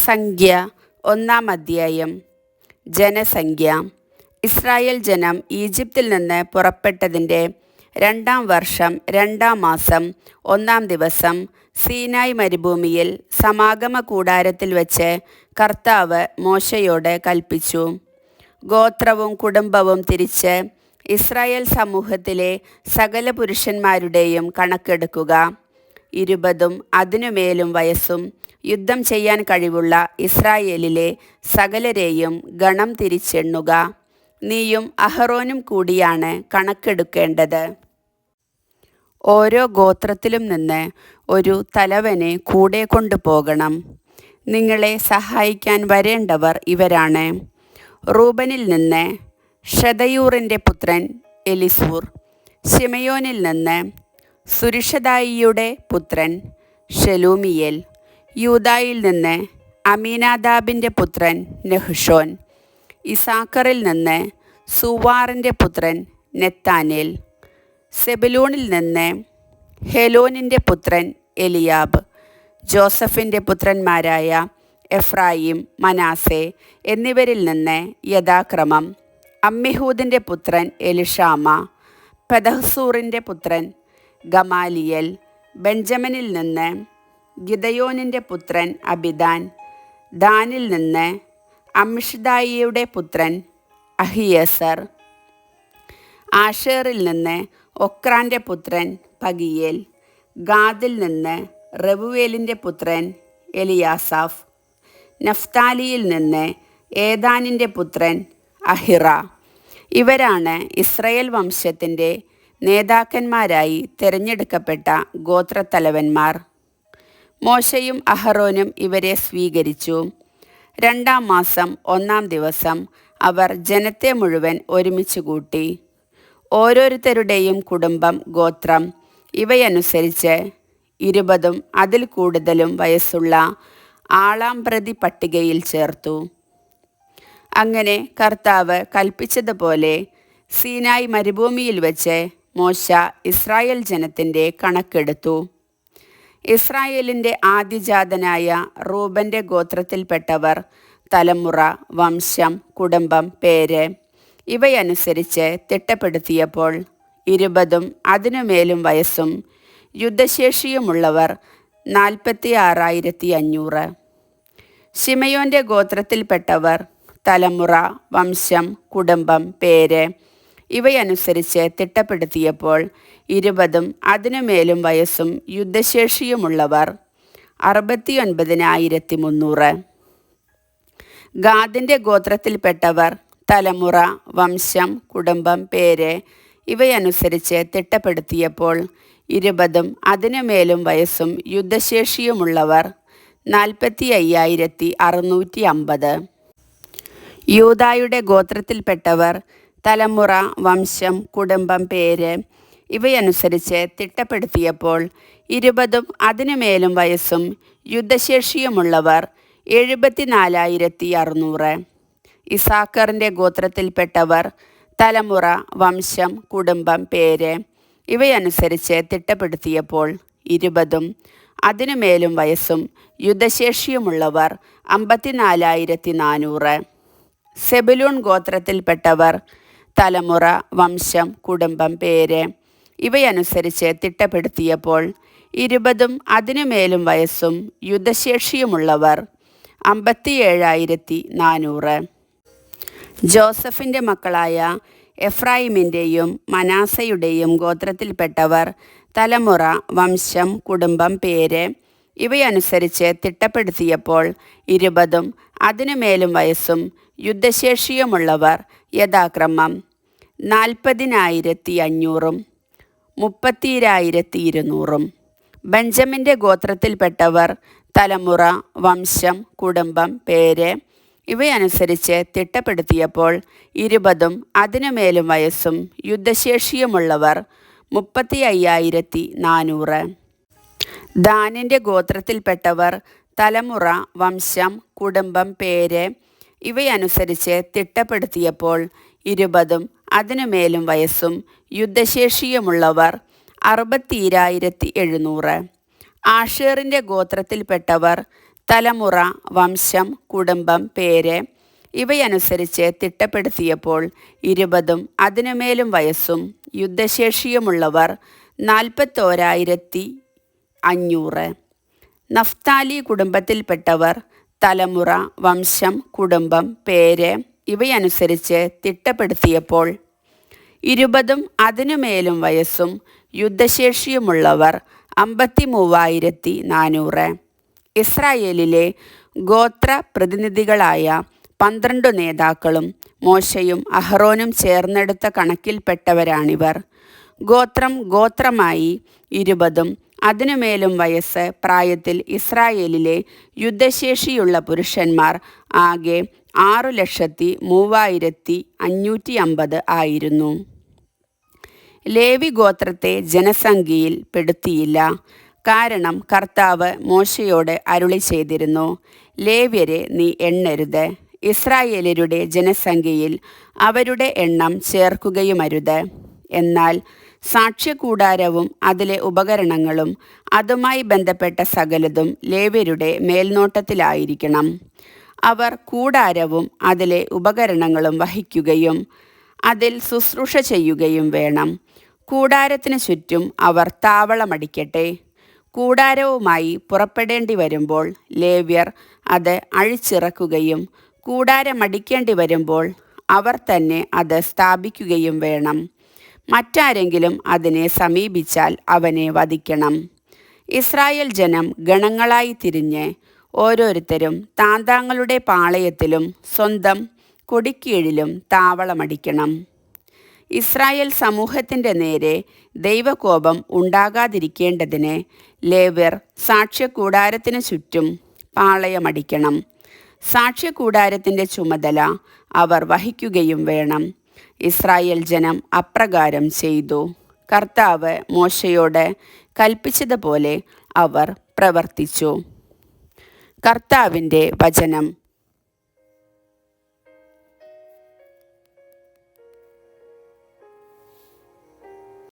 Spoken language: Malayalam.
സംഖ്യ 1-ാം ജനസംഖ്യ. ഇസ്രായേൽ ജനം ഈജിപ്തിൽ നിന്ന് പുറപ്പെട്ടതിൻ്റെ 2-ാം വർഷം 2-ാം മാസം 1-ാം ദിവസം സീനായ് മരുഭൂമിയിൽ സമാഗമ കൂടാരത്തിൽ വെച്ച് കർത്താവ് മോശയോട് കൽപ്പിച്ചു. ഗോത്രവും കുടുംബവും തിരിച്ച് ഇസ്രായേൽ സമൂഹത്തിലെ സകല പുരുഷന്മാരുടെയും കണക്കെടുക്കുക. 20 അതിനുമേലും വയസ്സും യുദ്ധം ചെയ്യാൻ കഴിവുള്ള ഇസ്രായേലിലെ സകലരെയും ഗണം തിരിച്ചെണ്ണുക. നീയും അഹറോനും കൂടിയാണ് കണക്കെടുക്കേണ്ടത്. ഓരോ ഗോത്രത്തിലും നിന്ന് ഒരു തലവനെ കൂടെ കൊണ്ടുപോകണം. നിങ്ങളെ സഹായിക്കാൻ വരേണ്ടവർ ഇവരാണ്. റൂബനിൽ നിന്ന് ഷെദയൂറിൻ്റെ പുത്രൻ എലിസൂർ. ശിമയോനിൽ നിന്ന് സുരിഷദായിയുടെ പുത്രൻ ഷെലൂമിയേൽ. യൂദായിൽ നിന്ന് അമീനാദാബിൻ്റെ പുത്രൻ നെഹ്ഷോൻ. ഇസാക്കറിൽ നിന്ന് സൂവാറിൻ്റെ പുത്രൻ നെത്താനേൽ. സെബുലൂണിൽ നിന്ന് ഹെലോനിൻ്റെ പുത്രൻ എലിയാബ്. ജോസഫിൻ്റെ പുത്രന്മാരായ എഫ്രായിം, മനാസെ എന്നിവരിൽ നിന്ന് യഥാക്രമം അമ്മിഹൂദിൻ്റെ പുത്രൻ എലിഷാമ, പെദഹ്സൂറിൻ്റെ പുത്രൻ ഗമാലിയൽ. ബെഞ്ചമിനിൽ നിന്ന് ഗിദയോനിൻ്റെ പുത്രൻ അബിദാൻ. ദാനിൽ നിന്ന് അമിഷ്ദായിയുടെ പുത്രൻ അഹിയസർ. ആഷേറിൽ നിന്ന് ഒക്രാൻ്റെ പുത്രൻ പഗിയേൽ. ഗാദിൽ നിന്ന് റെവുവേലിൻ്റെ പുത്രൻ എലിയാസാഫ്. നഫ്താലിയിൽ നിന്ന് ഏദാനിൻ്റെ പുത്രൻ അഹിറ. ഇവരാണ് ഇസ്രായേൽ വംശത്തിൻ്റെ നേതാക്കന്മാരായി തിരഞ്ഞെടുക്കപ്പെട്ട ഗോത്രത്തലവന്മാർ. മോശയും അഹറോനും ഇവരെ സ്വീകരിച്ചു. 2-ാം മാസം 1-ാം ദിവസം അവർ ജനത്തെ മുഴുവൻ ഒരുമിച്ച് കൂട്ടി. ഓരോരുത്തരുടെയും കുടുംബം, ഗോത്രം ഇവയനുസരിച്ച് 20 അതിൽ കൂടുതലും വയസ്സുള്ള ആളാംപ്രതി പട്ടികയിൽ ചേർത്തു. അങ്ങനെ കർത്താവ് കൽപ്പിച്ചതുപോലെ സീനായ് മരുഭൂമിയിൽ വെച്ച് മോശ ഇസ്രായേൽ ജനത്തിൻ്റെ കണക്കെടുത്തു. ഇസ്രായേലിൻ്റെ ആദ്യജാതനായ റൂബൻ്റെ ഗോത്രത്തിൽപ്പെട്ടവർ തലമുറ, വംശം, കുടുംബം, പേര് ഇവയനുസരിച്ച് തിട്ടപ്പെടുത്തിയപ്പോൾ 20 അതിനുമേലും വയസ്സും യുദ്ധശേഷിയുമുള്ളവർ 46,500. ശിമയോൻ്റെ ഗോത്രത്തിൽപ്പെട്ടവർ തലമുറ, വംശം, കുടുംബം, പേര് ഇവയനുസരിച്ച് തിട്ടപ്പെടുത്തിയപ്പോൾ 20 അതിനുമേലും വയസ്സും യുദ്ധശേഷിയുമുള്ളവർ 69,300. ഗാദിൻ്റെ ഗോത്രത്തിൽപ്പെട്ടവർ തലമുറ, വംശം, കുടുംബം, പേര് ഇവയനുസരിച്ച് തിട്ടപ്പെടുത്തിയപ്പോൾ 20 അതിനുമേലും വയസ്സും യുദ്ധശേഷിയുമുള്ളവർ 45,650. യൂദായുടെ ഗോത്രത്തിൽപ്പെട്ടവർ തലമുറ, വംശം, കുടുംബം, പേര് ഇവയനുസരിച്ച് തിട്ടപ്പെടുത്തിയപ്പോൾ 20 അതിനുമേലും വയസ്സും യുദ്ധശേഷിയുമുള്ളവർ 74,600. ഇസാക്കറിൻ്റെ ഗോത്രത്തിൽപ്പെട്ടവർ തലമുറ, വംശം, കുടുംബം, പേര് ഇവയനുസരിച്ച് തിട്ടപ്പെടുത്തിയപ്പോൾ 20 അതിനുമേലും വയസ്സും യുദ്ധശേഷിയുമുള്ളവർ 54,400. സെബുലൂൺ ഗോത്രത്തിൽപ്പെട്ടവർ തലമുറ, വംശം, കുടുംബം, പേര് ഇവയനുസരിച്ച് തിട്ടപ്പെടുത്തിയപ്പോൾ 20 അതിനുമേലും വയസ്സും യുദ്ധശേഷിയുമുള്ളവർ 57,400. ജോസഫിൻ്റെ മക്കളായ എഫ്രായിമിൻ്റെയും മനാസയുടെയും ഗോത്രത്തിൽപ്പെട്ടവർ തലമുറ, വംശം, കുടുംബം, പേര് ഇവയനുസരിച്ച് തിട്ടപ്പെടുത്തിയപ്പോൾ 20 അതിനുമേലും വയസ്സും യുദ്ധശേഷിയുമുള്ളവർ യഥാക്രമം 40,500 30,200. ബെഞ്ചമിൻ്റെ ഗോത്രത്തിൽപ്പെട്ടവർ തലമുറ, വംശം, കുടുംബം, പേര് ഇവയനുസരിച്ച് തിട്ടപ്പെടുത്തിയപ്പോൾ 20 അതിനുമേലും വയസ്സും യുദ്ധശേഷിയുമുള്ളവർ 35,400. ദാനിൻ്റെ ഗോത്രത്തിൽപ്പെട്ടവർ തലമുറ, വംശം, കുടുംബം, പേര് ഇവയനുസരിച്ച് തിട്ടപ്പെടുത്തിയപ്പോൾ 20 അതിനുമേലും വയസ്സും യുദ്ധശേഷിയുമുള്ളവർ 62,700. ആഷേറിൻ്റെ ഗോത്രത്തിൽപ്പെട്ടവർ തലമുറ, വംശം, കുടുംബം, പേര് ഇവയനുസരിച്ച് തിട്ടപ്പെടുത്തിയപ്പോൾ 20 അതിനുമേലും വയസ്സും യുദ്ധശേഷിയുമുള്ളവർ 41,500. നഫ്താലി കുടുംബത്തിൽപ്പെട്ടവർ തലമുറ, വംശം, കുടുംബം, പേര് ഇവയനുസരിച്ച് തിട്ടപ്പെടുത്തിയപ്പോൾ 20 അതിനുമേലും വയസ്സും യുദ്ധശേഷിയുമുള്ളവർ 53,400. ഇസ്രായേലിലെ ഗോത്ര പ്രതിനിധികളായ 12 നേതാക്കളും മോശയും അഹ്റോനും ചേർന്നെടുത്ത കണക്കിൽപ്പെട്ടവരാണിവർ. ഗോത്രമായി 20 അതിനുമേലും വയസ്സ് പ്രായത്തിൽ ഇസ്രായേലിലെ യുദ്ധശേഷിയുള്ള പുരുഷന്മാർ ആകെ 6,03,550 ആയിരുന്നു. ലേവി ഗോത്രത്തെ ജനസംഖ്യയിൽ പെടുത്തിയില്ല. കാരണം കർത്താവ് മോശയോട് അരുളി ചെയ്തിരുന്നു, ലേവ്യരെ നീ എണ്ണരുത്, ഇസ്രായേലരുടെ ജനസംഖ്യയിൽ അവരുടെ എണ്ണം ചേർക്കുകയുമരുത്. എന്നാൽ സാക്ഷ്യകൂടാരവും അതിലെ ഉപകരണങ്ങളും അതുമായി ബന്ധപ്പെട്ട സകലതും ലേവ്യരുടെ മേൽനോട്ടത്തിലായിരിക്കണം. അവർ കൂടാരവും അതിലെ ഉപകരണങ്ങളും വഹിക്കുകയും അതിൽ ശുശ്രൂഷ ചെയ്യുകയും വേണം. കൂടാരത്തിന് ചുറ്റും അവർ താവളമടിക്കട്ടെ. കൂടാരവുമായി പുറപ്പെടേണ്ടി വരുമ്പോൾ ലേവ്യർ അത് അഴിച്ചിറക്കുകയും കൂടാരമടിക്കേണ്ടി വരുമ്പോൾ അവർ തന്നെ അത് സ്ഥാപിക്കുകയും വേണം. മറ്റാരെങ്കിലും അതിനെ സമീപിച്ചാൽ അവനെ വധിക്കണം. ഇസ്രായേൽ ജനം ഗണങ്ങളായി തിരിഞ്ഞ് ഓരോരുത്തരും താന്താങ്ങളുടെ പാളയത്തിലും സ്വന്തം കൊടിക്കീഴിലും താവളമടിക്കണം. ഇസ്രായേൽ സമൂഹത്തിൻ്റെ നേരെ ദൈവകോപം ഉണ്ടാകാതിരിക്കേണ്ടതിന് ലേവ്യർ സാക്ഷ്യകൂടാരത്തിനു ചുറ്റും പാളയമടിക്കണം. സാക്ഷ്യകൂടാരത്തിൻ്റെ ചുമതല അവർ വഹിക്കുകയും വേണം. ഇസ്രായേൽ ജനം അപ്രകാരം ചെയ്തു. കർത്താവ് മോശയോട് കൽപ്പിച്ചതുപോലെ അവർ പ്രവർത്തിച്ചു. കർത്താവിൻ്റെ വചനം.